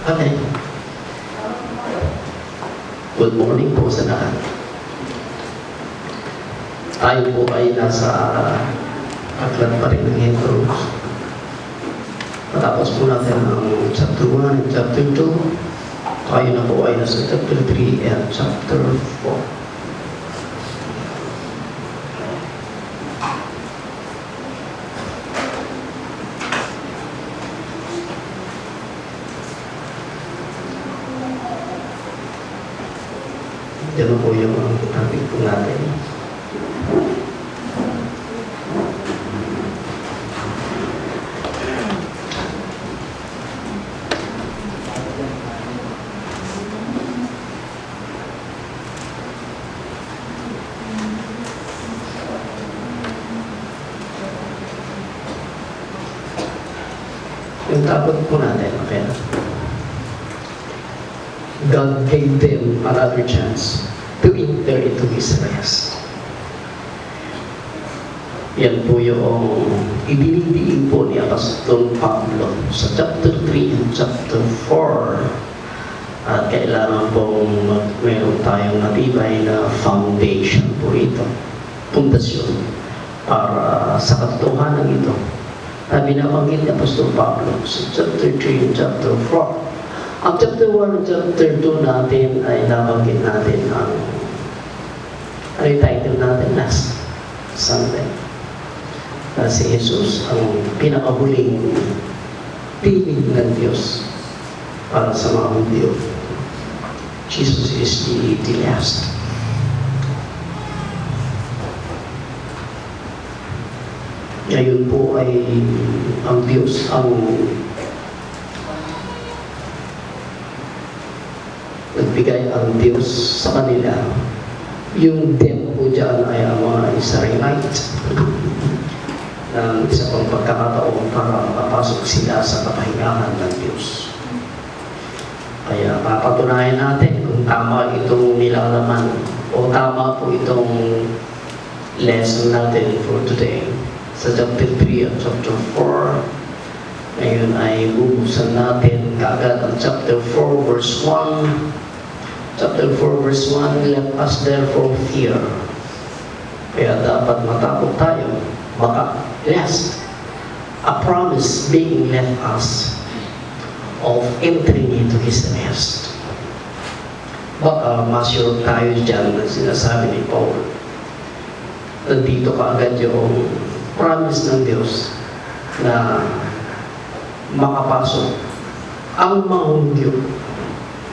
Okay. Good morning po sa lahat. Tayo po ay nasa aklat pa rin ng Hebrews. Matapos po natin ang chapter 1 and chapter 2. Tayo na po ay nasa chapter 3 and chapter 4. Diyan po yung topic po natin. Yung topic po natin, okay? God gave them another chance to enter into His rest. Yan po yung ibinidiin po ni Apostol Pablo sa chapter 3 and chapter 4. At kailangan pong meron tayong matibay na foundation po ito, pundasyon, para sa katotohanan ito na binabanggit ni Apostol Pablo sa chapter 3 and chapter 4. Ang chapter 1 at chapter 2 natin ay nabanggit natin ang title natin last Sunday. Si Jesus ang pinakahuling tinig ng Diyos para sa mga Hudyo. Jesus is the last. Ngayon po ay ang Diyos ang nagbigay ang Diyos sa kanila. Yung them po dyan ay ang mga Israelite ng isa pang pagkakataon para mapasok sila sa kapahingahan ng Diyos. Kaya papatunayan natin kung tama itong nilalaman o tama po itong lesson natin for today sa chapter 3 at chapter 4. Ngayon ay bubuksan natin kaagad ang chapter 4 verse 1. Chapter 4 verse 1, let us therefore fear. Kaya dapat matakot tayo, baka lest a promise being left us of entering into His rest. Baka masyur tayo dyan na sinasabi ni Paul. Nandito kaagad yung promise ng Diyos na makapasok ang mga Hudyo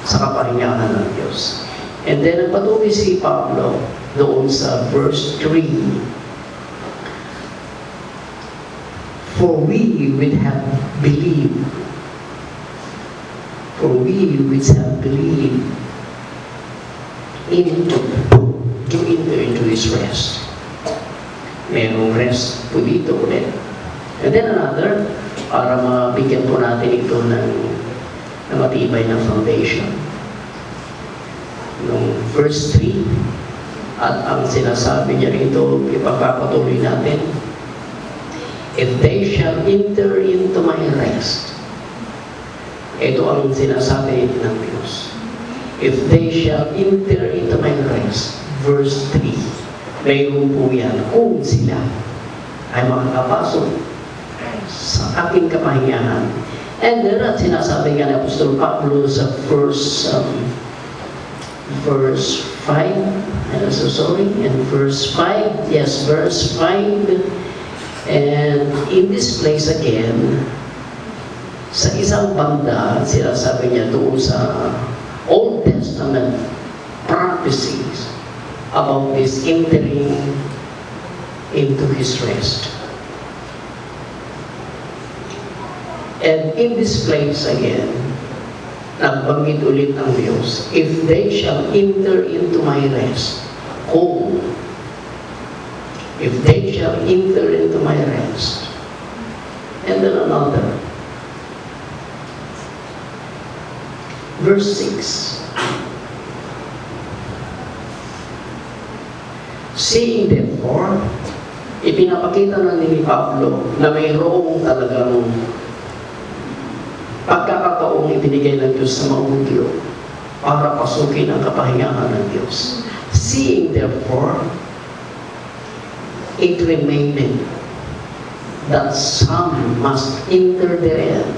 sa kapahingahan ng Diyos. And then, nagpatuloy si Pablo doon sa verse 3. For we which have believed to enter into His rest. Mayroong rest po dito ulit. And then another, para mabigyan po natin ito ng matibay na foundation. Nung verse 3, at ang sinasabi niya rito, ipagpapatuloy natin, if they shall enter into my rest. Ito ang sinasabi ng Diyos. If they shall enter into my rest. Verse 3, mayroon po yan kung sila ay makakapasok sa aking kapahingahan. And then, at sinasabi nga ni Apostol Pablo sa verse 5, in verse 5, yes, verse 5, and in this place again, sa isang banda, sinasabi niya doon sa Old Testament prophecies about this entering into His rest. And in this place again, nagbanggit ulit ang Diyos, if they shall enter into my rest, kung if they shall enter into my rest. And then another, verse 6, seeing therefore, ipinapakita na ni Pablo na mayroong talagang pagkakataong ibinigay ng Diyos sa mga Hudyo para pasukin ang kapahingahan ng Diyos. Seeing therefore, it remained that some must enter therein.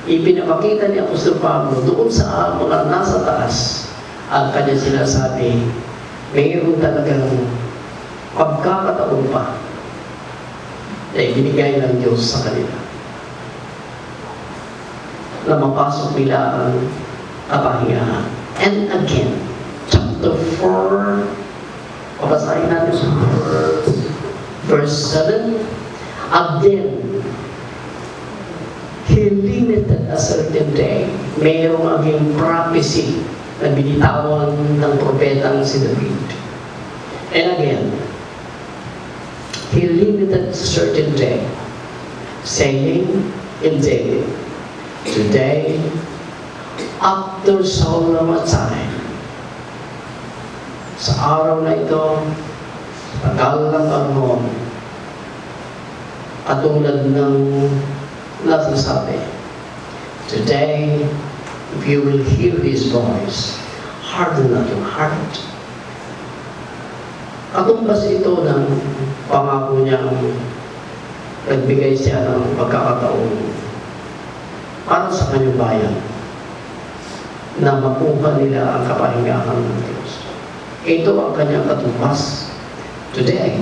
Ipinapakita ni Apostol Pablo doon sa mga nasa taas ang kanya sinasabi, mayroon talagang pagkakataon pa na ibinigay ng Diyos sa kanila na mapasok nila ang kapahingahan. And again, chapter 4, pabasahin natin sa verse 7, again, He limited a certain day. Mayroong aging prophecy na binitawan ng propetang si David. And again, He limited a certain day, saying in David, today, after so long a time, sa araw na ito, tagal ng panahon, katulad ng nasasabi, today, if you will hear His voice, harden not your heart. Katumbas ito ng pangako niyang nagbigay siya ng pagkakataon para sa kanyang bayan na makuha nila ang kapahingahan ng Diyos. Ito ang kanyang katumbas. Today,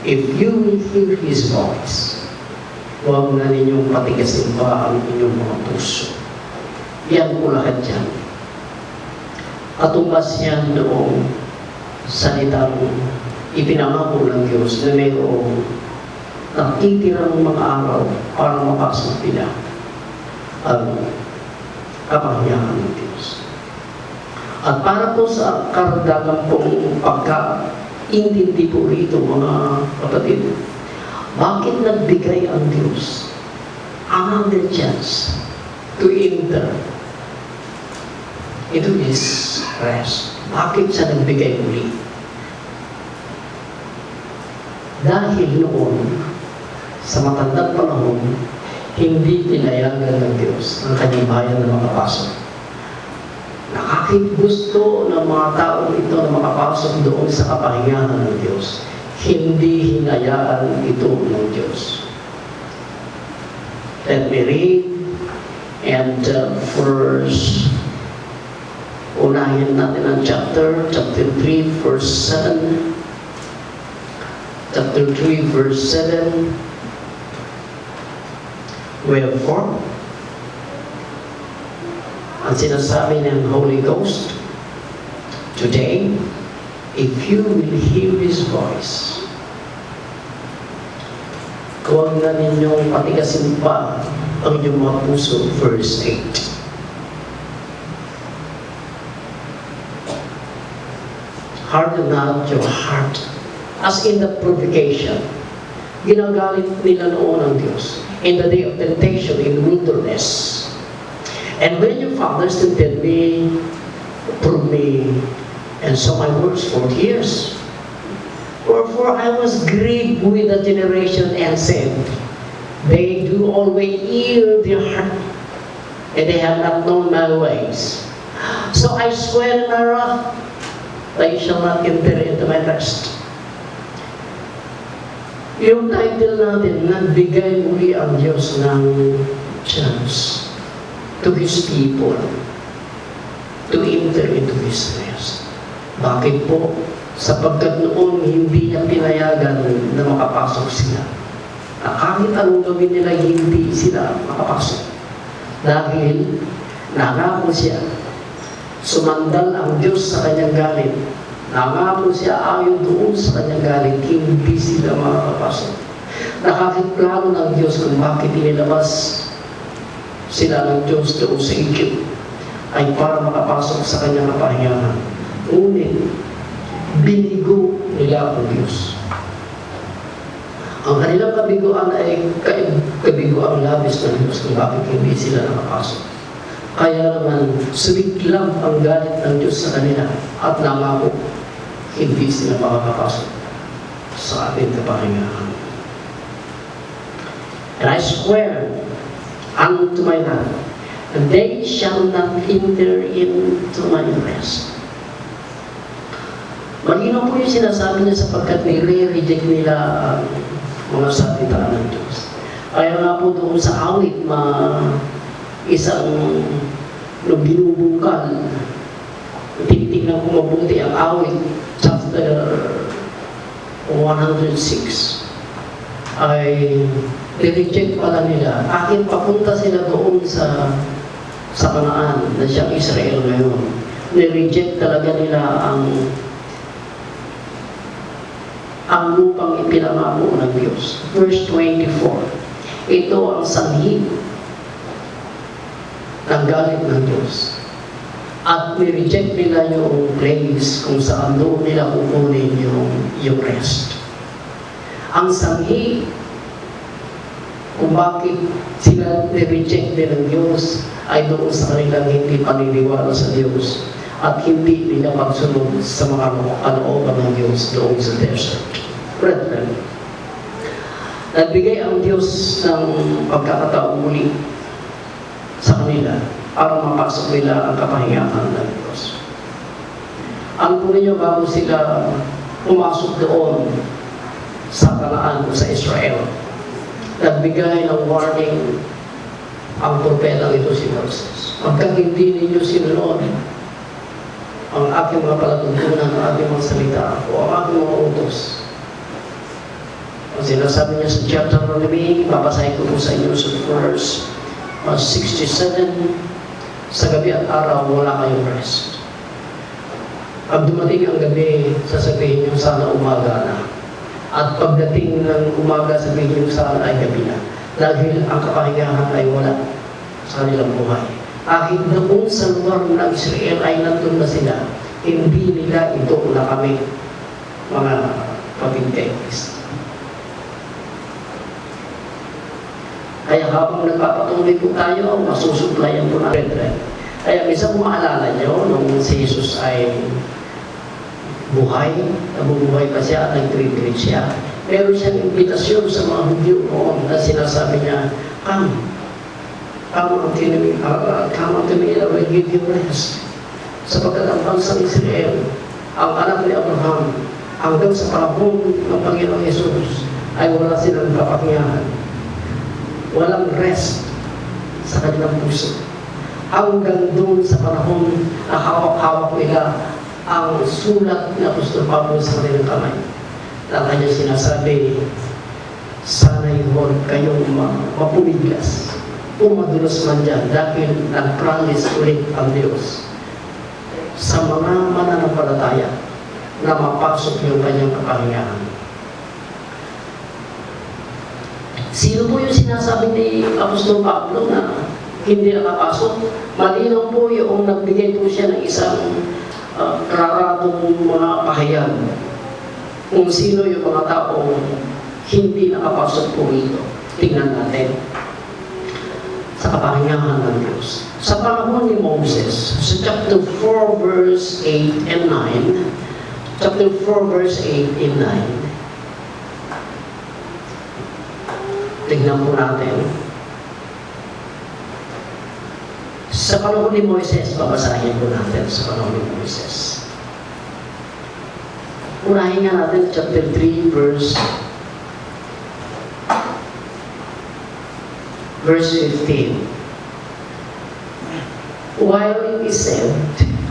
if you will hear His voice, huwag na ninyong patigasin pa ang inyong mga puso. Yan po lahat yan. Katumbas yan noong salitang ipinangako ng Diyos na mayroong natitirang mga araw para mapasok nila ang kapahingahan ng Diyos. At para po sa karagdagan pong pagkaintindi po rito, mga kapatid, bakit nagbigay ang Diyos another chance to enter into His rest? Bakit siya nagbigay muli? Dahil noon, sa matandang panahon, hindi pinayagan ng Diyos ang kanyang bayan na makapasok. Nakakit gusto ng mga tao ito na makapasok doon sa kapahingahan ng Diyos. Hindi hinayaan ito ng Diyos. Let me read and verse, unahin natin ang chapter 3 verse 7. Chapter 3 verse 7. Wherefore, ang sinasabi ng Holy Ghost, today, if you will hear His voice, huwag na ninyong patigasin pa ang inyong mga puso. Verse 8. Harden not your heart, as in the provocation. Ginagalit nila noon ang Diyos in the day of temptation in the wilderness. And when your fathers tempted me, proved me, and saw my works 40 years. Wherefore I was grieved with the generation and said, they do always yield their heart, and they have not known my ways. So I swear in my wrath, they shall not enter into my rest. Yung title natin, nagbigay muli ang Diyos ng chance to His people to enter into His rest. Bakit po? Sapagkat noon hindi niya pinayagan na makapasok sila. Na kahit anong gawin nila, hindi sila makapasok. Dahil nangako siya, sumandal ang Diyos sa kanyang galit. Nangako siya ayon doon sa kanyang galit, hindi sila makakapasok. Nakakitplano ng Diyos kung bakit inilabas sila ng Diyos doon sa Egypt ay para makapasok sa kanyang kapahingahan. Ngunit, binigo nila ang Diyos. Ang kanilang kabiguan ay kabiguan labis ng Diyos kung bakit hindi sila nakapasok. Kaya naman, sumiklam ang galit ng Diyos sa kanila at nangako, hindi sila makakapasok sa ating kapahingahan. And I swear unto my God, and they shall not enter into my rest. Malinaw po yung sinasabi niya sapagkat nire-reject nila ang mga salita ng Diyos. Kaya nga po doon sa awit, isang binubungkal, tinitignan ko mabuti ang awit, chapter 106, ay nireject pala nila. Akin papunta sila doon sa Kanaan, na siyang Israel ngayon. Nireject talaga nila ang lupang ipinangako ng Diyos. Verse 24, ito ang sanhi ng galit ng Diyos. At nireject nila yung place kung saan doon nila kukunin yung rest. Ang sanhi kung bakit sila nireject din ng Diyos ay doon sa kanilang hindi paniniwala sa Diyos at hindi nila pagsunod sa mga kalooban ng Diyos doon sa desert. Brethren, nagbigay ang Diyos ng pagkakataong muli sa kanila para mapasok nila ang kapahingahan ng Diyos. Ang po ninyo bago sila pumasok doon sa Kanaan o sa Israel, nagbigay ng warning ang propetang ito si Moses. Pagka hindi ninyo sinunod ang aking mga palatuntunan, ang aking mga salita, o ang aking mga utos. Ang sinasabi niya sa chapter 11, babasahin ko po sa inyo sa verse 67, sa gabi at araw, wala kayong rest. Pag dumating ang gabi, sasabihin niyo sana umaga na. At pagdating ng umaga, sabihin niyo sana ay gabi na. Dahil ang kapahingahan ay wala sa kanilang buhay. Kahit doon sa lugar ng Israel ay nandun na sila, hindi nila ito na kami mga kapitay Kristo. Kaya habang nagpapatuloy po tayo, masusuplayan po natin. Kaya minsan maalala nyo, nung si Jesus ay buhay, nabubuhay pa siya at nag-tribute siya. Meron siyang imbitasyon sa mga Hudyo noon na sinasabi niya, come unto me, I will give you rest. Sapagkat ang bansang Israel, ang anak ni Abraham, hanggang sa panahon ng Panginoong Jesus, ay wala silang kapahingahan. Walang rest sa kanilang puso. Hanggang doon sa panahon na hawak-hawak nila ang sulat ni Apostol Pablo sa kanilang kamay. Na kanya sinasabi, sana'y huwag kayong mapumigas o madulas man dyan dahil nag-promise ulit ang Diyos sa mga mananampalataya na mapasok yung kanyang kapahingahan. Sino po yung sinasabi ni Apostol Pablo na hindi nakapasok? Malinaw po yung nagbigay po siya ng isang kararatong mga pahayag kung sino yung mga taong hindi nakapasok po rito. Tingnan natin sa kapahingahan ng Diyos. Sa panahon ni Moses, sa chapter 4 verse 8 and 9, chapter 4 verse 8 and 9, tignan po natin. Sa panahon ni Moises, babasahin po natin sa panahon ni Moises. Unahin nga natin chapter 3 verse 15. While it is said,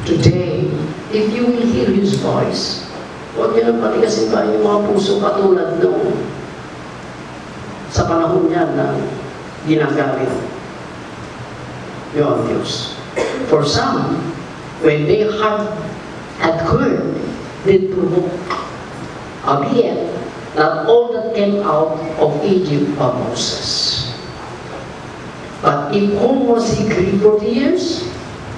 today, if you will hear His voice, huwag niyo nang patigasin ba yung mga puso katulad noong sa panahon niya na ginagamit yung Diyos. For some, when they had heard, did provoke. Albeit, not all that came out of Egypt are Moses. But if whom was he grieved 40 years?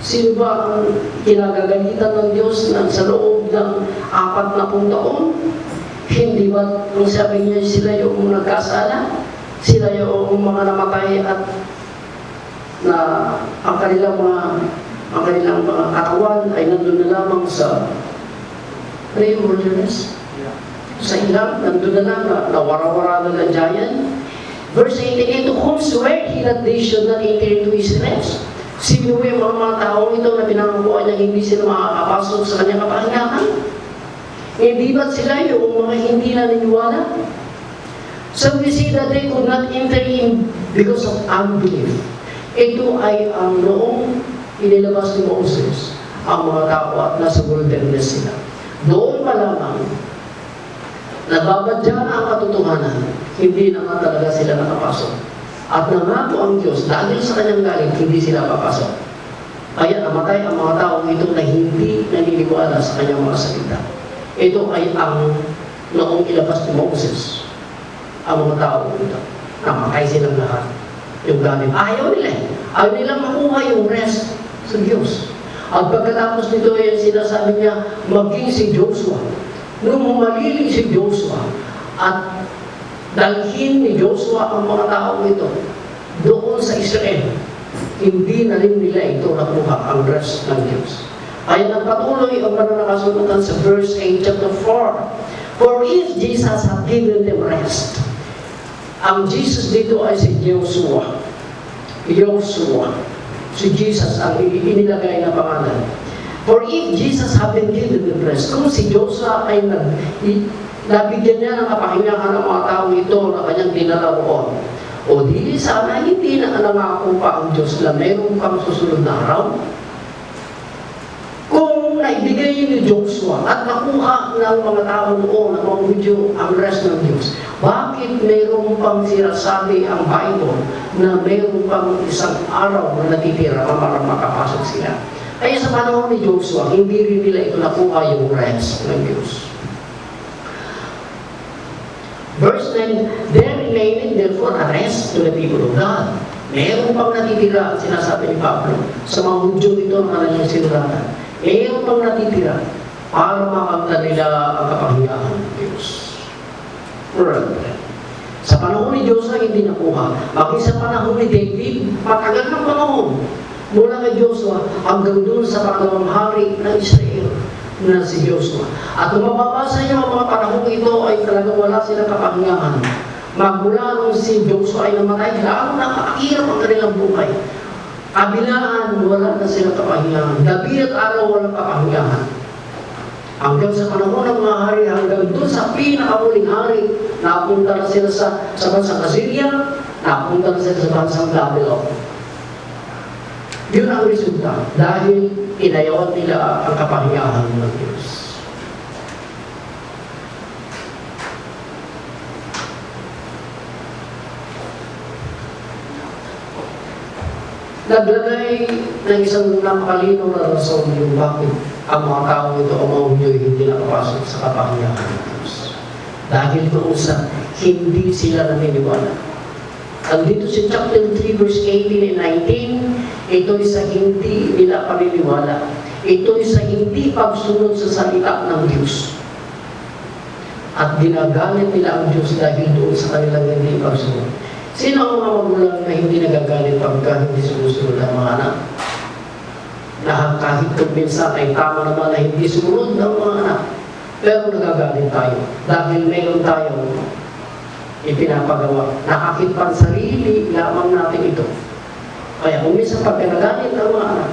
Sino ba ang kinagagalitan ng Diyos na sa loob ng 40 taon? Hindi ba kung sabi niya sila yung nagkasala? Sila yung mga namatay at na ang kanilang mga katawan ay nandun na lamang sa wilderness. Sa ilang, nandun na lang na wara-wara na ng giant. Verse 18, to whom swear he that they should not enter into his rest? Sino yung mga taong ito na pinangakuan niya hindi sila makakapasok sa kanyang kapahingahan? Hindi ba't sila yung mga hindi naniniwala? So we see that they could not enter in because of unbelief. Ito ay ang noong inilabas ni Moses ang mga tao at nasa wilderness sila. Doon pa lamang, nababadya na ang katotohanan, hindi na nga talaga sila nakapasok. At nangako ang Diyos, dahil sa kanyang galit, hindi sila papasok. Kaya namatay ang mga taong ito na hindi naniniwala sa kanyang mga salita. Ito ay ang noong ilabas ni Moses ang mga taong ito. Namatay silang lahat. Yung galit. Ayaw nila. Ayaw nilang makuha yung rest sa Diyos. At pagkatapos nito ay sinasabi niya, maging si Joshua. Nung humaliling si Joshua at dalhin ni Joshua ang mga taong ito doon sa Israel, hindi na rin nila ito nakuha ang rest ng Diyos. Ay nagpatuloy ang nakasunutan sa verse 8, chapter 4. For if Jesus had given them rest, ang Jesus dito ay si Joshua. Joshua. Si Jesus ang inilagay na pangalan. For if Jesus had been given them rest, kung si Joshua ay nabigyan niya ng kapahingahan ng mga tao ito na kanyang dinala roon, o di sana hindi na nangako pa ang Diyos na mayroon pang susunod na araw. Kung naibigay ni Joshua at nakuha ng mga tao noon, ng mga Hudyo, ang rest ng Diyos, bakit mayroon pang sinasabi ang Bible na mayroon pang isang araw na natitira para makapasok sila? Kaya sa panahon ni Joshua, hindi rin nila ito nakuha yung rest ng Diyos. Verse 9, there remained therefore a rest to the people of God. Mayroon pang natitira, sinasabi ni Pablo, sa mga Hudyo ito ang kanilang sinulatan. Mayroon pang natitira para makamta nila ang kapahingahan ng Diyos. Sa panahon ni Joshua, hindi nakuha. Bakit sa panahon ni David, matagal ng panahon. Mula kay Joshua hanggang doon sa pangalawang hari ng Israel na si Joshua. At kung mababasa niyo ang mga panahon ito ay talagang wala silang kapahingahan. Magmula nung si Joshua ay namatay, lalo nakakahirap ang kanilang buhay. Kabilaan, wala na silang kapahingahan. Gabi at araw, walang kapahingahan. Hanggang sa panahon ng mga hari, hanggang doon sa pinakamuling hari, napunta na sila sa bansang Assyria, napunta na sila sa bansang Babylon. Yun ang resulta, dahil inayawan nila ang kapahingahan ng Diyos. Naglagay ng isang napakalino na rason yung bakit ang mga tao ito o mga Hudyo hindi nakapasok sa kapahingahan ng Diyos. Dahil doon sa hindi sila naniniwala. Andito si chapter 3 verse 18 and 19, ito ay sa hindi nila paniniwala. Ito ay sa hindi pagsunod sa salita ng Diyos. At ginagalit nila ang Diyos dahil doon sa kanilang hindi pagsunod. Sino ang mga magulang na hindi nagagalit pagka hindi sumusunod ang mga anak? Na kahit kung minsan ay tama naman na hindi sumunod ng mga anak, pero nagagalit tayo dahil meron tayong ipinapagawa. Nakakit pang sarili lamang natin ito. Kaya kung minsan pag nagagalit ang mga anak,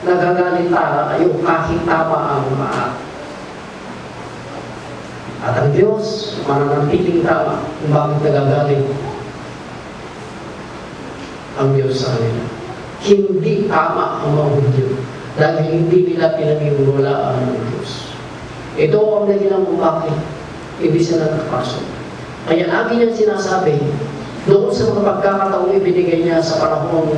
nagagalit tayo kahit tama ang mga anak. At ang Diyos, mananatiling tama kung bakit nagagalit ang Diyos sa kanila. Hindi tama ang mga Hudyo dahil hindi nila pinaniniwalaan ng Diyos. Ito ang dahilan kung bakit hindi sila nakapasok. Kaya lagi niyang sinasabi, doon sa mga pagkakataong ibinigay niya sa panahon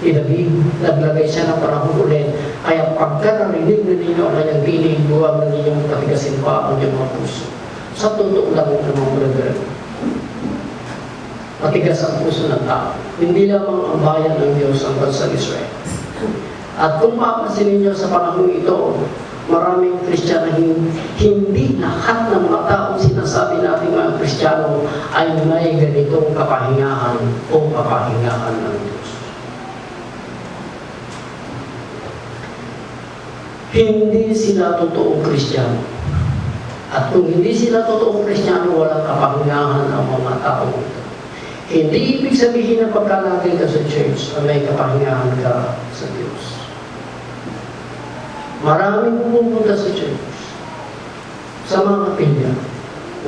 ni David, naglagay siya ng panahon ulit. Kaya pagka narinig na ninyo ang kanyang tinig, huwag na ninyong patigasin pa ang inyong mga puso. Sa totoo lang ng mga brother, matigas ang puso ng tao. Hindi lamang ang bayan ng Diyos ang bansang Israel. At kung mapapansin ninyo sa panahon ito, maraming Kristiyano hindi lahat ng mga taong sinasabi natin mga Kristiyano ay may ganitong kapahingahan o kapahingahan ng Diyos. Hindi sila totoong Kristiyano. At kung hindi sila totoong Kristiyano, walang kapahingahan ang mga taong ito. Hindi ibig sabihin na pagkalagay ka sa church, church na may kapahingahan ka sa Diyos. Maraming pumupunta sa church. Sa mga kapilya,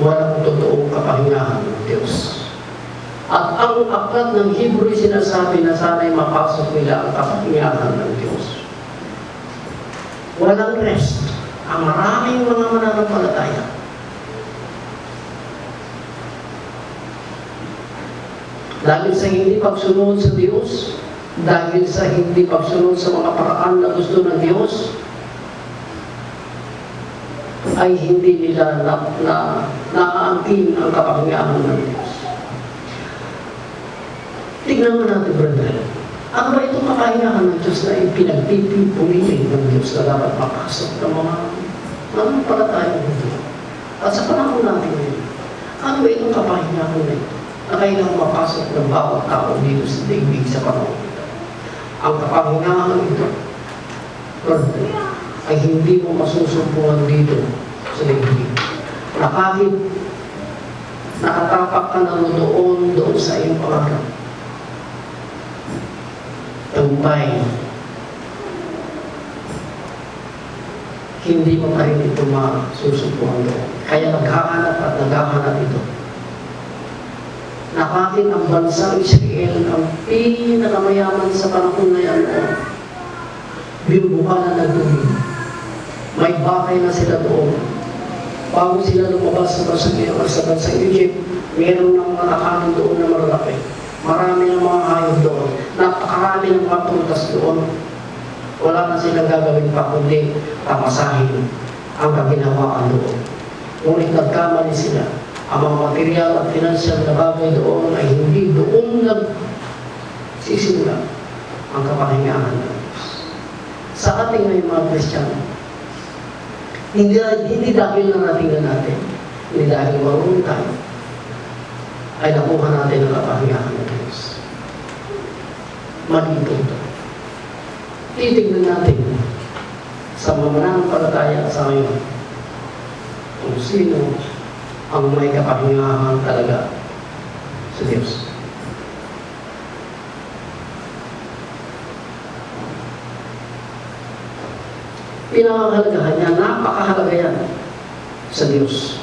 walang totoong kapahingahan ng Diyos. At ang aklat ng Hebrew sinasabi na sana'y mapasok nila ang kapahingahan ng Diyos. Walang rest. Ang maraming mga mananampalataya. Dahil sa hindi pagsunod sa Diyos, dahil sa hindi pagsunod sa mga paraan na gusto ng Diyos, ay hindi nila naaangkin ang kapahingahan ng Diyos. Tignan mo natin, brother. Ano ba itong kapahingahan ng Diyos na ipinagpipiliin ng Diyos na dapat mapasok ng mga palataya ng Diyos? At sa panahon natin ngayon, ano ba itong kapahingahan na ito na kailangang mapasok ng bawat tao dito sa daigdig sa panahon ito? Ang kapahingahan ito, brother, ay hindi mo masusumpungan dito sa daigdig. Na kahit nakatapak ka na doon sa iyong pangarap, tagumpay, hindi mo pa rin ito masusumpungan doon. Kaya naghahanap ito. Na kahit ang bansang Israel ang pinakamayaman sa panahon na yan, binubukanan ng tubig. May bakay na sila doon. Bago sila lumabas sa bansang Egypt, mayroon ng mga takanan doon na malalaki. Marami ng mga hayop doon. Napakarami ng mga prutas doon. Wala na silang gagawin pa kundi tamasahin ang kaginawaan doon. Ngunit nagkamali sila. Ang mga material at financial na bagay doon ay hindi doon nagsisimula ang kapahingahan ng Diyos. Sa ating ngayon mga Kristiyano, hindi dahil naratingan natin, hindi dahil marunong tayo, ay nakuha natin ang kapahingahan ng Diyos. Malito ito. Titignan natin sa mananampalataya sa ngayon kung sino ang may kapahingahan talaga sa Diyos. Pinakahalagahan niya, napakahalaga yan sa Diyos.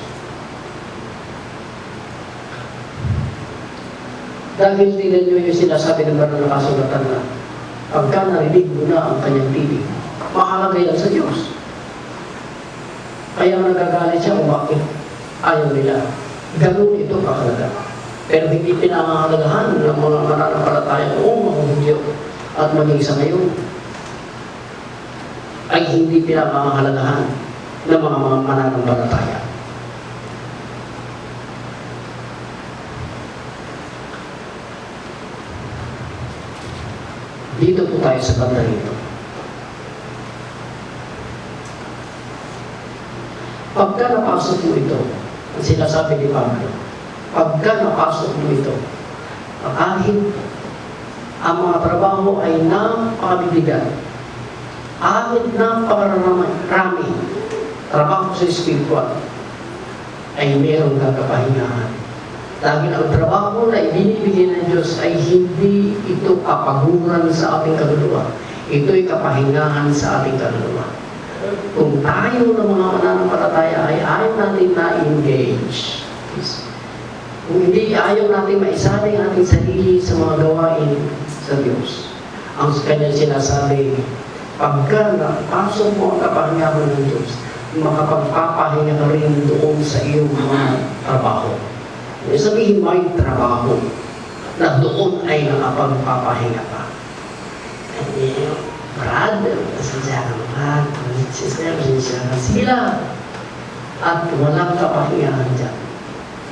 Dahil tingnan nyo yung sinasabi ng banal na kasulatan na pagka narinig mo na ang kanyang tinig, mahalaga yan sa Diyos. Kaya nagagalit siya kung bakit ayaw nila. Ganun ito kahalaga. Pero hindi pinangahalagahan ng mga mananampalataya noong mga Hudyo at maging sa ngayon ay hindi pinangahalagahan ng mga mananampalataya. Dito po tayo sa banda rito. Pagka napasok mo ito, ang sinasabi ni Pablo, pagka napasok mo ito, kahit ang mga trabaho ay napakabibigan, kahit napakarami, trabaho sa spiritual, ay mayroong kakapahingahan. Dahil ang trabaho na ibinibigay ng Diyos ay hindi ito kapaguran sa ating kaluluwa. Ito'y kapahingahan sa ating kaluluwa. Kung tayo ng mga mananampalataya ay ayaw natin na-engage, kung hindi ayaw natin maisali ang ating sarili sa mga gawain sa Diyos, ang kanyang sinasabi, pagka napasok mo ang kapahingahan ng Diyos, makapagpapahinga ka rin doon sa iyong mga trabaho. Sabihin mo ay trabaho na doon ay nakapagpapahinga ka. Brad, pasensya ka naman, sister, pasensya ka sila. At walang kapahingahan dyan.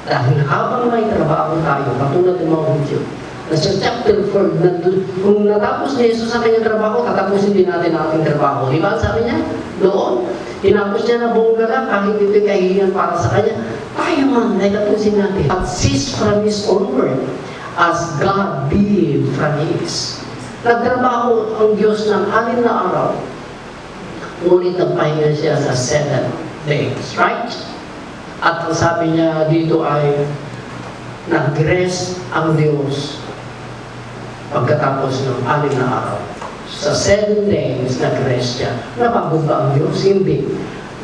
Dahil habang may trabaho tayo, katulad ng mga Hudyo, sa chapter 4, kung natapos ni Jesus sa kanyang trabaho, tatapusin din natin ang ating trabaho. Di ba? Sabi niya, doon, tinapos niya na buong gala, kahit ito'y kahihingan para sa kanya, tayo man, ay tapusin natin. At cease from his own word, as God did from his. Nagtrabaho ang Diyos ng 6 na araw, ngunit nagpahinga siya sa 7 days. Right? At ang sabi niya dito ay, nag-rest ang Diyos pagkatapos ng 6 na araw. Sa 7 days, nag-rest siya. Napagod ba ang Diyos? Hindi.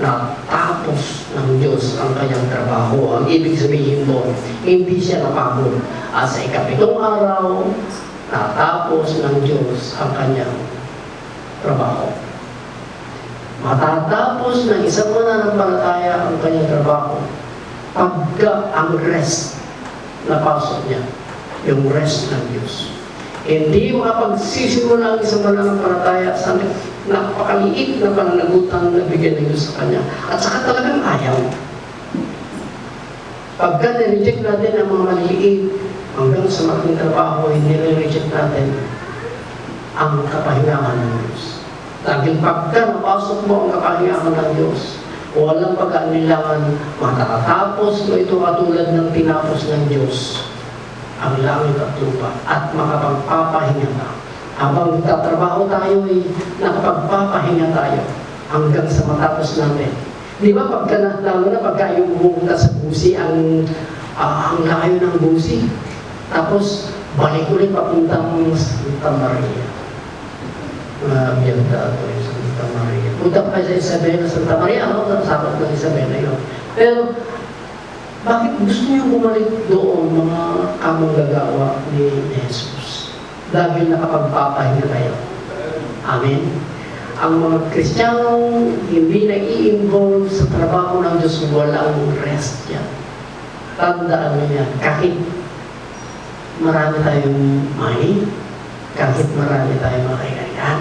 Natapos ng Diyos ang kanyang trabaho. Ang ibig sabihin doon, hindi siya napagod. At sa 7 araw, natapos ng Diyos ang kanyang trabaho. Matatapos ng isang mananampalataya ang kanyang trabaho pagka ang rest napasok niya, yung rest ng Diyos. Hindi makapagsisimula ang isang mananampalataya sa napakaliit na pananagutan na bigyan ng Diyos sa kanya. At saka talagang ayaw. Pagka nireject natin ang mga maliliit hanggang sa malaking trabaho, hindi nireject natin ang kapahingahan ng Diyos. Dahil pagka napasok mo ang kapahingahan ng Diyos, walang pag-aanilangan, matatapos mo ito katulad ng tinapos ng Diyos ang langit at lupa at makapagpapahinga ka. Habang tatrabaho tayo nakapagpapahinga tayo hanggang sa matapos natin. Di ba lalo na pagka yung pumunta sa busi, ang layo ng busi, tapos balik ulit papuntang Santa Maria. Biyagda ito yung Santa Maria. Punta pa sa Isabela, Santa Maria, sapat ng Isabela yun. Pero bakit gusto niyo bumalik doon, mga kamong gagawa ni Jesus? Dahil nakapagpapahinga tayo. Amen? Ang mga Kristiyanong hindi nai-involve sa trabaho ng Diyos, walang rest yan. Tandaan mo yan. Kahit marami tayong money, kahit marami tayong makailangan,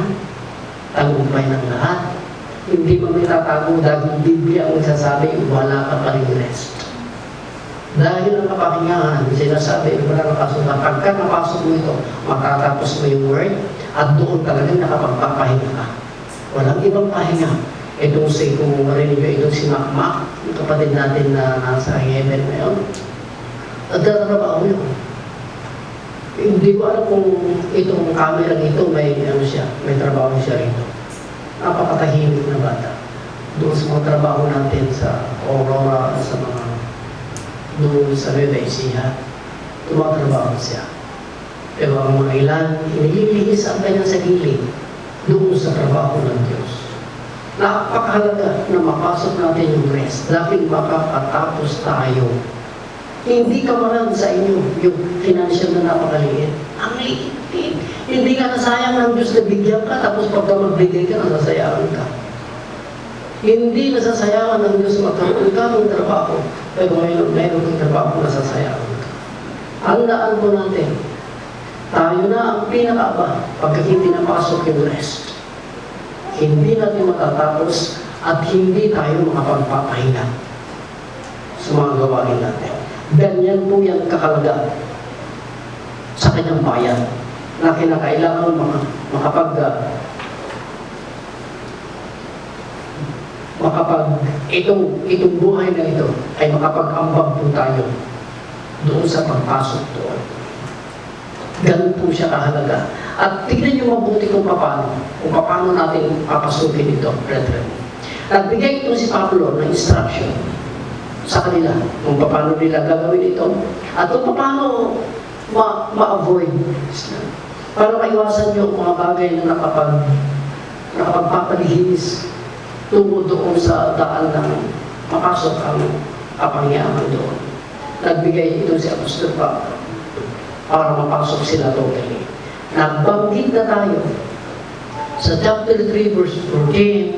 tagumpay ng lahat, hindi mo may tatago dahil Biblia ang nagsasabi, wala ka pa rin rest. Dahil ang kapahingahan, sinasabi, wala napasok na pagka napasok mo ito, makatapos mo yung word, at doon talagang nakapagpapahinga ka. Walang ibang pahinga. Itong kung marinig nyo, itong si Makmak, yung kapatid natin na nasa heaven ngayon, at trabaho yun. Hindi ko alam kung itong camera nito, may trabaho siya rito. Napakatahimik na bata. Doon sa mga trabaho natin sa Aurora, sa mga doon sa Nueva Ecija, tumatrabaho siya. Pero ang mga ilan, inililihis ang kanyang sarili doon sa trabaho ng Diyos. Napakahalaga na mapasok natin yung rest dahil makakatapos tayo. Hindi kamaran sa inyo yung financial na napakaliit. Ang liit. Hindi ka nasayang ng Diyos na bigyan ka, tapos pagka magbigay ka, nasasayangan ka. Hindi nasasayangan ng Diyos magkaroon ka ng trabaho, pero mayroon kang trabaho nasasayangan ka. Handaan po natin, tayo na ang pinakaba pagka hindi napasok yung rest. Hindi natin matatapos at hindi tayo makapagpapahinga sa mga gawain natin. Ganyan po yan kakalaga sa kanyang bayan na kinakailangan itong buhay na ito ay makapag-ambag po tayo doon sa pagpasok doon. Ganun po siya kahalaga. At tignan niyo mabuti kung paano natin papasukin ito, brethren. Nagbigay ito si Pablo ng instruction sa kanila kung paano nila gagawin ito at kung paano ma-avoid para maiwasan niyo mga bagay na nakapagpapalihis tungo doon sa daan ng mapasok ang kapangyarihan doon. Nagbigay ito si Apostol Pablo para mapasok sila totally. Nagbanggit na tayo sa chapter 3 verse 14,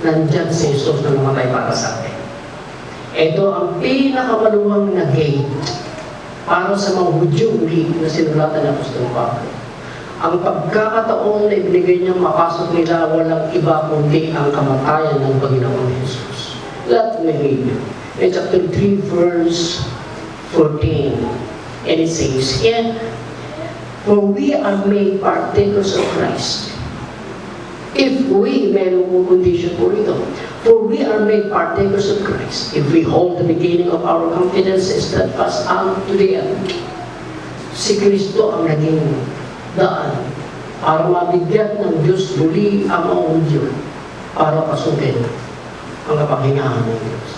nandyan si Jesus na namatay para sa atin. Ito ang pinakamaluwang na gate para sa mga Hudyo uli na sinulatan ng Apostol Pablo. Ang pagkakataon na ibinigay niyang mapasok nila, walang iba kundi ang kamatayan ng Panginoong Jesus. Let me read you. In chapter 3 verse 14, and it says, for we are made partakers of Christ. If we, meron po condition po ito, for we are made partakers of Christ, if we hold the beginning of our confidence steadfast unto the end. Si Kristo ang naging daan para mabigyan ng Diyos muli ang mga Hudyo para pasukin ang kapahingahan ng Diyos.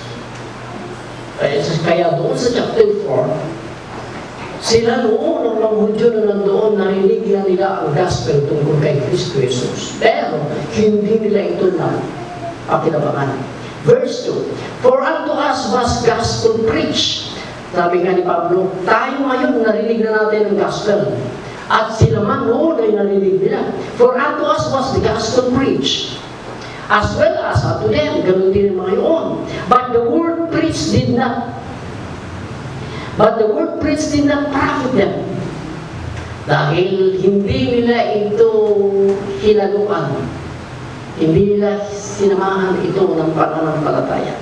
Kaya doon sa chapter 4, Sila noon, ng mga Hudyo na nandoon, narinig nila ang gospel tungkol kay Kristo Jesus. Pero, hindi nila ito na pakinabangan. Verse 2, "For unto us was gospel preached." Sabi nga ni Pablo, tayo ngayon narinig na natin ang gospel. At sila man noon ay narinig nila. "For unto us was the gospel preached, as well as unto them." Ganun din mga yun. But the word preached did not profit them. Dahil hindi nila ito hinaluan. Hindi nila sinamahan ito ng pananampalataya.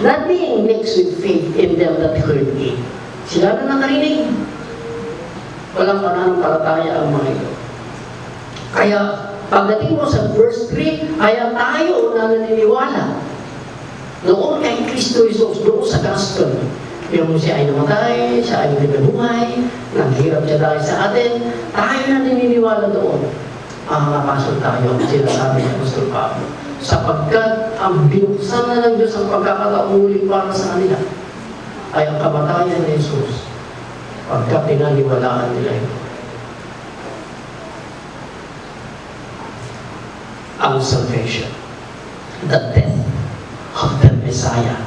Not being mixed with faith in them that heard it. Sila na nakarinig. Walang pananampalataya ang mga ito. Kaya, pagdating mo sa verse 3, kaya tayo na naniniwala doon kay Kristo Jesus, doon sa gospel. Yung siya ay namatay, siya ay nabuhay, naghirap siya dahil sa atin, tayo na naniniwala doon. Makakapasok tayo, sinasabi ni Apostol Pablo. Sapagkat ang binuksan na ng Diyos ang pagkakataong muli para sa kanila ay ang kamatayan ni Jesus. Pagkat pinaniwalaan nila ito. Ang salvation, the death of the Messiah.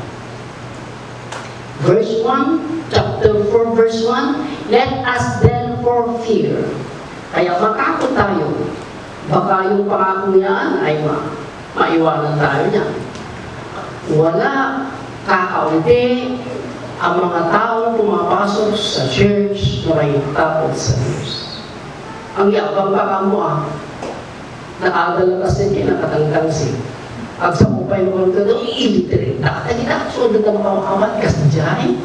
Verse 1, chapter 4, verse 1, "Let us therefore fear." Kaya matakot tayo. Baka yung pangako niyan ay maiwanan tayo niyan. Wala kakaunti ang mga taong pumapasok sa church na may takot sa Diyos. Ang yabang baka mo nakadala kasi kinakatangtangsi. Ang sa upay mo ka doon, i-illiterate. Nakatagita, so doon ka makawakawat kasi dyan.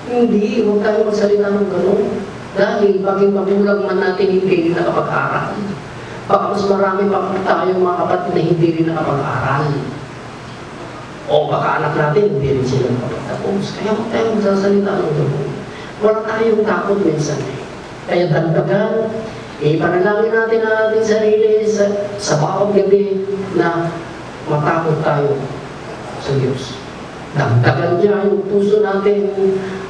Hindi, huwag tayo magsalita ng gano'n. Dahil maging magulang man natin, hindi rin nakapag-aral. Baka mas marami pa tayo mga kapatid na hindi rin nakapag-aral. O baka anak natin, hindi rin sila nakapag-tapos. Kaya huwag tayo magsasalita ng gano'n. Wala tayong takot minsan eh. Kaya dagdagan, ipanalangin natin ang ating sarili sa bawat gabi na matakot tayo sa Diyos. Dagdagan niya yung puso natin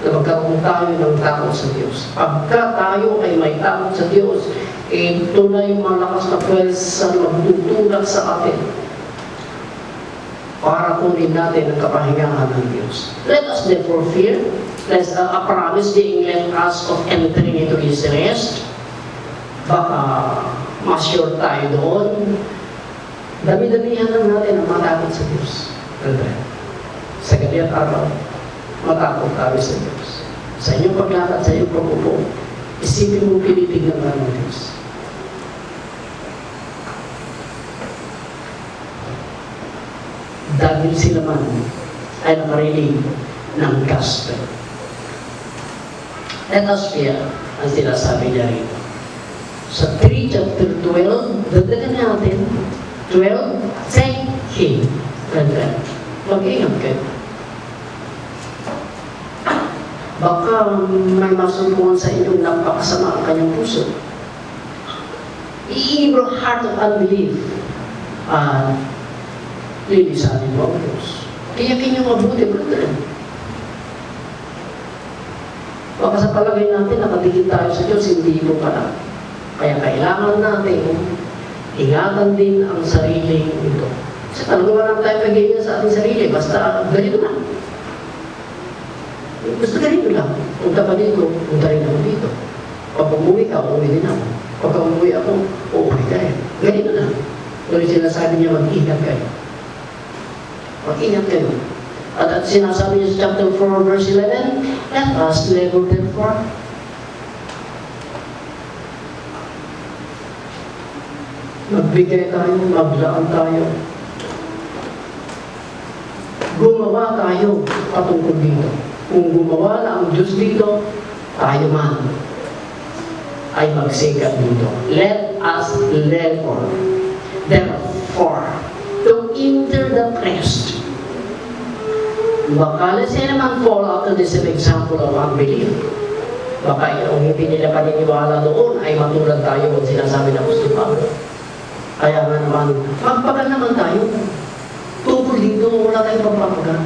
na magkaroon tayo ng takot sa Diyos. Pagka tayo ay may takot sa Diyos, ito na yung malakas na pwersa na magtutulak sa atin para kunin natin ang kapahingahan ng Diyos. Let us therefore fear, lest a promise being left us of entering into His rest. Baka ma-sure tayo doon. Dami-damihan lang natin ang matakot sa Diyos. Sa gabi at araw, matakot tayo sa Diyos. Sa inyong paglakad, sa inyong pagpupo, isipin mo pinitignan ka ng Diyos. Dahil sila man ay nakarinig ng gospel. Let us fear, ang sinasabi niya rito. Sa 3 chapter 12, dagdagan natin, 12, thank Him. Mag-ingat kayo. Baka may masumpungan sa inyong napakasama ang kanyang puso. Evil heart of unbelief. Lilisanin mo ang Diyos. Tiyakin niyo mabuti, brother. Baka sa palagay natin, nakadikit tayo sa Diyos, hindi mo pala. Kaya kailangan natin ingatan din ang sarili ito. Kasi talaga lang tayo pag-iingat sa ating sarili, basta ganito na. Basta ganito lang. Punta pa dito, punta rin ako dito. Pag umuwi ka, umuwi din ako. Pag umuwi ako, uuwi ka rin. Ganito na. Kung sinasabi niya, mag-ingat kayo. Mag-ingat kayo. At sinasabi niya sa chapter 4, verse 11, let us labor therefore. Magbigay tayo, maglaan tayo. Gumawa tayo patungkol dito. Kung gumawa na ang Diyos dito, tayo man ay magsikat dito. Let us therefore to enter the rest. Baka let's say naman fall out of this example of unbelief. Baka kung hindi nila paniniwala doon ay matulad tayo kung sinasabi ng Apostol Pablo. Kaya nga naman, magpagal naman tayo. Tungkol dito, wala tayong pagpapagal.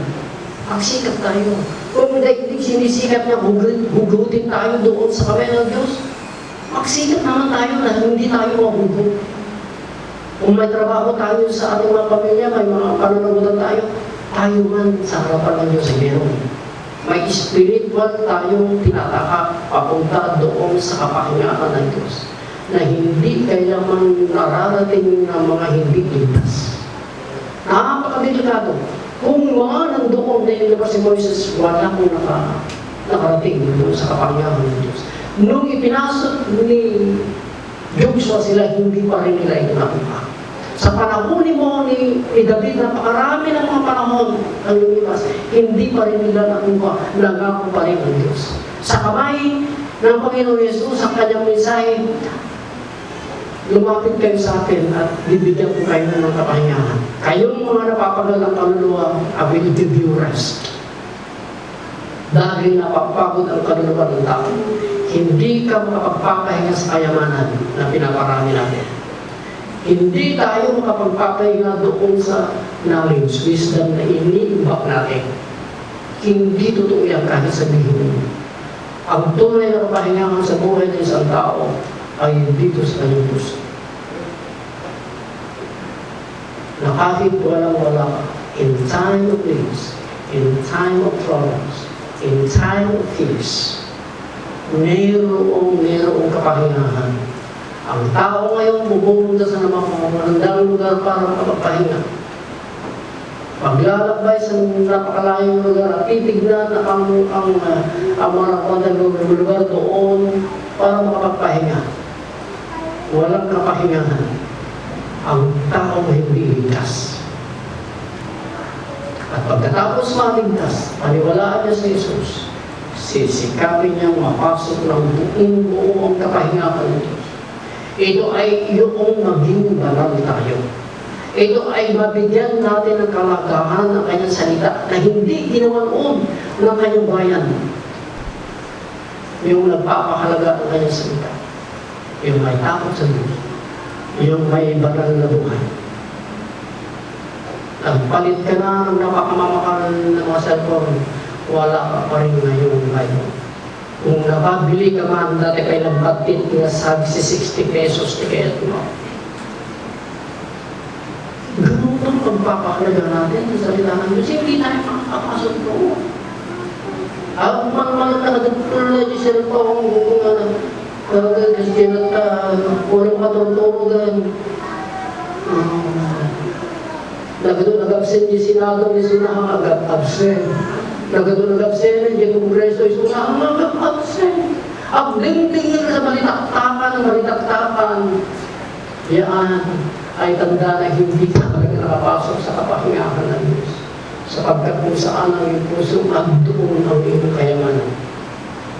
Magsikap tayo. Kung daigdig sinisikap niya, hugutin tayo doon sa kamay ng Diyos, magsikap naman tayo na hindi tayo mahugot. Kung may trabaho tayo sa ating mga pamilya, may mga pananagutan tayo man sa harapan ng Diyos ay meron. May spiritual tayong tinataka papunta doon sa kapahingaan ng Diyos na hindi kailangan nararating ng mga hindi ligtas. Napakadelikado. Kung mga nandoon na inilabas si Moises, wala kong nakarating doon sa kapahingaan ng Diyos. Nung ipinasok ni Joshua sila, hindi pa rin nila ito nakuha. Sa panahon ni David, napakarami ng mga panahon ang lumipas, hindi pa rin nila nakuha, nangako pa rin ang Diyos. Sa kamay ng Panginoon Yesus, ang kanyang mensahe, lumapit kayo sa akin at bibigyan ko kayo ng kapahingahan. Kayong mga napapagalang kaluluwa, I will give you rest. Dahil napapagod ang kaluluwa ng tao, hindi ka makapagpapahinga sa kayamanan na pinaparami natin. Hindi tayo makapagpapahinga doon sa knowledge, wisdom na iniimbak natin. Hindi totoo yan kahit sabihin mo. Ang tunay na kapahingahan sa buhay ng isang tao ay dito sa kanyang puso. Na kahit walang-wala, in time of needs, in time of troubles, in time of peace, mayroong kapahingahan. Ang tao ngayon pupunta sa magandang lugar para makapagpahinga. Paglalakbay sa napakalayong lugar at titignan ang mga magandang lugar doon para makapagpahinga. Walang kapahingahan. Ang tao hindi ligtas. At pagkatapos maligtas, paniwalaan niya sa Jesus, sisikapin niyang mapasok ng buong ang kapahingahan ng Diyos. Ito ay iyong maging banal tayo. Ito ay mabigyan natin ng kalagahan ng kanyang salita na hindi ginawanoon ng kanyang bayan. Yung nagpapahalaga ng kanyang salita. Yung may takot sa Diyos. Yung may banal na buhay. Nagpalit ka na ng napakamamahal ng mga cellphone, wala ka pa rin ngayon ngayon. Kung nakabili ka man, dati kayo nagbatit na sabi si 60 pesos ticket mo. Ganun ang pagpapahalaga natin sa salita ng Diyos. Hindi tayo makakapasok po. Ang mga nakadagpula di cellphone, kung kasi walang matuturugan. Nag-absent di Senado ni Sunahang absent. Nag-absent di Kongreso ni Sunahang absent. Ang ding-ding sa malitaktakan, yan ay tanda na hindi ka nakapasok sa kapahingahan ng Diyos. Sapagkat kung saan ang iyong puso, doon ang iyong kayamanan.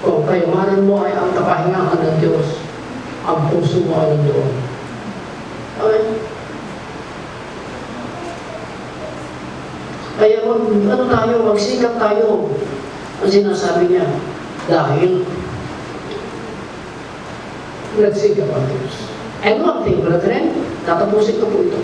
Kung kayamanan mo ay ang kapahingahan ng Diyos, ang puso mo ay doon. Okay? Kaya magsikap tayo. Ang sinasabi niya, dahil nagsikap ang Diyos. And one thing, brethren, tatapusin ko po ito.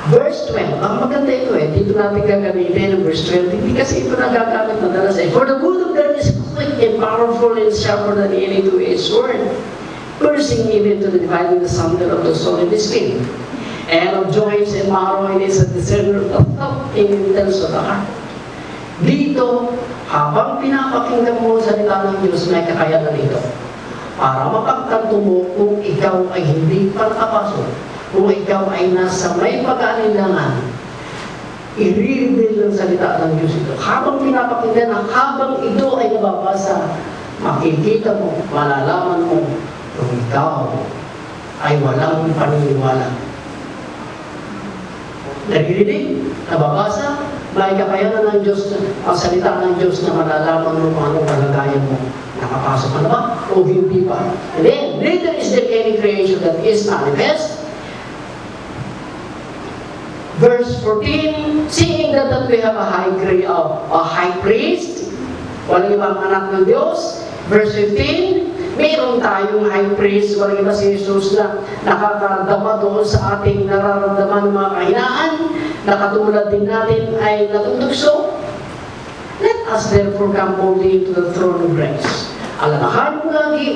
Verse 12, ang maganda ito dito natin gagamitin ang verse 12, hindi kasi ito nagagamit madalas For the word of God is quick and powerful and sharper than any two-edged sword, piercing even to the dividing the asunder of the soul and the spirit, and of joints and marrow, and is a discerner of thought and intents of the heart. Dito, habang pinapakinggan mo sa salita ng Diyos, may kakayanan ito. Para mapagtanto mo kung ikaw ay hindi pa nakapasok, kung ikaw ay nasa may pag-aalinlangan, i-reveal ng salita ng Diyos ito. Habang pinapakinggan, habang ito ay nababasa, makikita mo, malalaman mo kung ikaw ay walang paniniwala. Naririnig, nababasa, may kakayanan ng Diyos, ang salita ng Diyos na malalaman mo kung anong kalagayan mo. Nakapasok ka na ba? O hindi pa? And then, neither is there any creation that is manifest. Verse 14, seeing that we have a high priest, walang ibang anak ng Diyos. Verse 15, mayroon tayong high priest, walang iba si Jesus na nakakaramdama doon sa ating nararamdaman ng mga kahinaan, na katulad din natin ay natutugso. us therefore come boldly to the throne of grace. Alalahanin mo lagi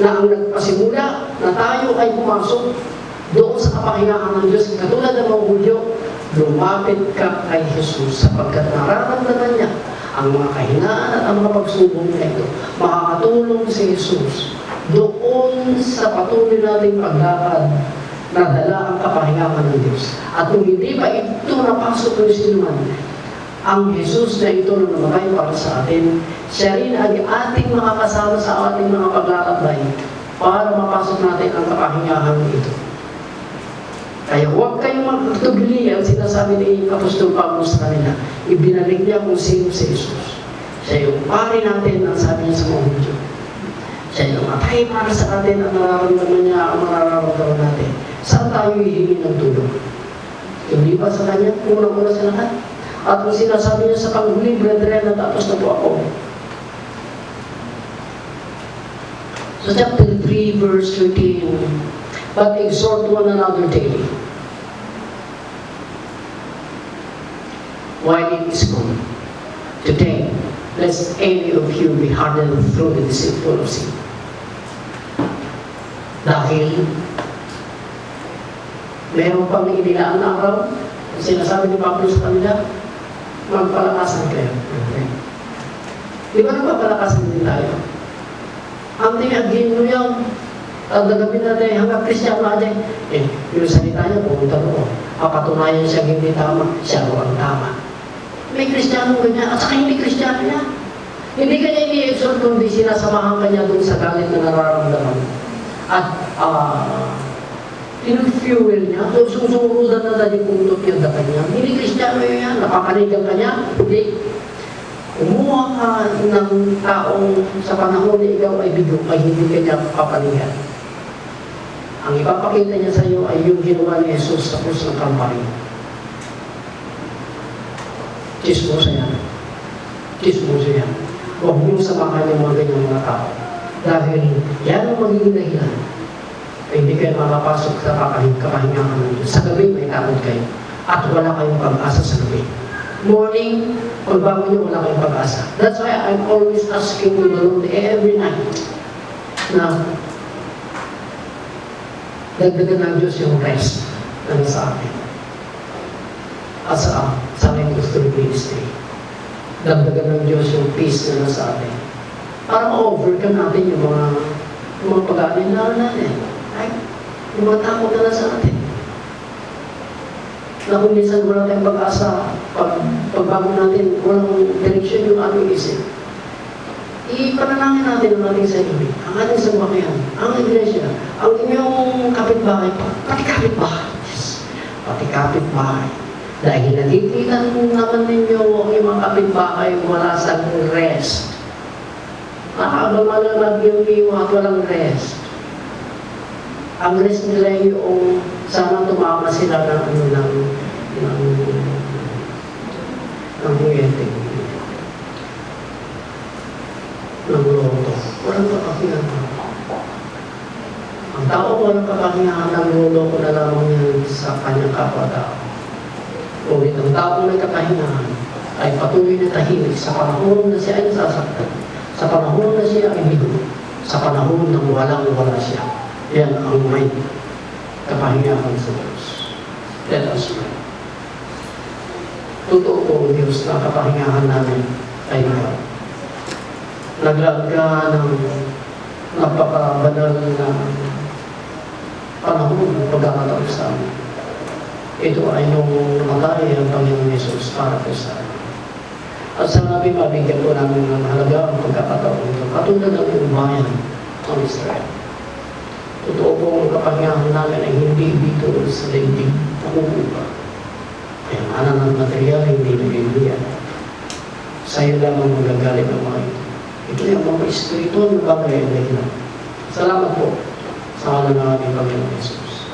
na ang nagpasimula na tayo ay pumasok doon sa kapahingahan ng Diyos. Katulad ng mga Hudyo, lumapit ka kay Jesus sapagkat nararamdaman niya ang mga kahinaan at ang mga pagsubok na ito. Makakatulong si Jesus doon sa patuloy nating paglakad na dala ang kapahingahan ng Diyos. At kung hindi pa ito napasok ng sinuman, ang Jesus na ito na namatay para sa atin, siya rin ang ating makakasama sa ating mga paglalakbay para mapasok natin ang kapahingahan ito. Kaya huwag kayong magtutubili ang sinasabi ni Apostol Pablo sa kanila. Ibinalik niya kung sino si Jesus. Siya yung pari natin ang sabi niya sa mga Hudyo. Siya yung matay para sa atin ang nararamdaman niya, ang nararamdaman natin. Saan tayo hihingi ng tulong? Hindi ba sa kanya? Unang-una sa lahat. At kung sinasabi niya sa panghuli, brethren, natapos na po ako. So chapter 3, verse 13, but exhort one another daily, while it is good, today, lest any of you be hardened through the deceitful of sin. Dahil meron pang inilaan na araw, sinasabi ni Pablo sa kanila, magpalakasan kayo. Okay. Di ba nagpapalakasan din tayo? Ang tinagin mo yung gagawin natin hanggang Kristiyan natin. Yung salita niya, pumunta ko. Papatunayan siya hindi tama, siya ang tama. May Kristiyano ganyan, at saka hindi Kristiyano niya. Hindi kanya ini-exhort kundi sinasamahan kanya doon sa galit na nararamdaman. At in-fuel niya, susurudan na dahil puntot yung data niya. Hindi Kristiyano yan, napapanigan ka niya. Hindi. Kumuha ka ng taong sa panahon na ikaw ay bigo, ay hindi ka niya papanigan. Ang ipapakita niya sa iyo ay yung ginawa ni Jesus sa krus ng Kalbaryo. Chismosa yan. Chismosa yan. Huwag mong samahan yung mga ganyang mga tao. Dahil yan ang magiging dahilan. Ay hindi kayo makapasok sa kapahingahan ng Diyos. Sa gabi, may takot kayo. At wala kayong pag-asa sa gabi. Morning, pagbangon niyo, wala kayong pag-asa. That's why I'm always asking the Lord every night na dagdagan ng Diyos yung rest na nasa atin. At sa Ministry Ministry. Dagdagan ng Diyos yung peace na nasa atin. Para ma-overcome natin yung mga pag-aalinlan natin. Ay, yung mga takot na nasa atin. Na kung minsan wala tayong pag-asa, pagbago natin, walang direksyon yung ating isip. Ipanalangin natin ang ating sarili, ang ating sambahayan, ang iglesia, ang inyong kapitbahay pa, pati kapitbahay. Yes. Pati kapitbahay. Dahil nakikita naman ninyo ang mga kapitbahay wala sa rest. Nakabang malalag yung iwa at walang rest. Ang rest nila yung sana tumama sila ng huyete. Ng loto. Walang kakakihan. Ang tao walang kakakihan ng lolo ko na lamang yan sa kanyang kapwa-tao. Ngunit ang tao may kakahingahan ay patuloy na tahimik sa panahon na siya ay nasasaktan, sa panahon na siya ay bigo, sa panahon na walang-wala siya. Yan ang may kapahingahan sa Diyos. Let us pray. Totoo po, Diyos, na kapahingahan namin ay ikaw. Naglaan ka ng napakabanal na panahon ng pagkakataon sa amin. Ito ay nung namatay ang Panginoon Jesus para po sa amin. At sa nabi, mabigyan po namin ng mahalaga ang pagkakataon ito. Katulad ng iyong bayan ng Israel. Totoo po ang kapangyarihan namin ay hindi dito sa daigdig nakukuha. Kaya nga ng material, hindi nabibigyan. Sa'yo lamang magagaling ang mga ito. Ito yung mga espiritual na bagay ang dahilan. Salamat po sa kalan ng ating Panginoon Jesus.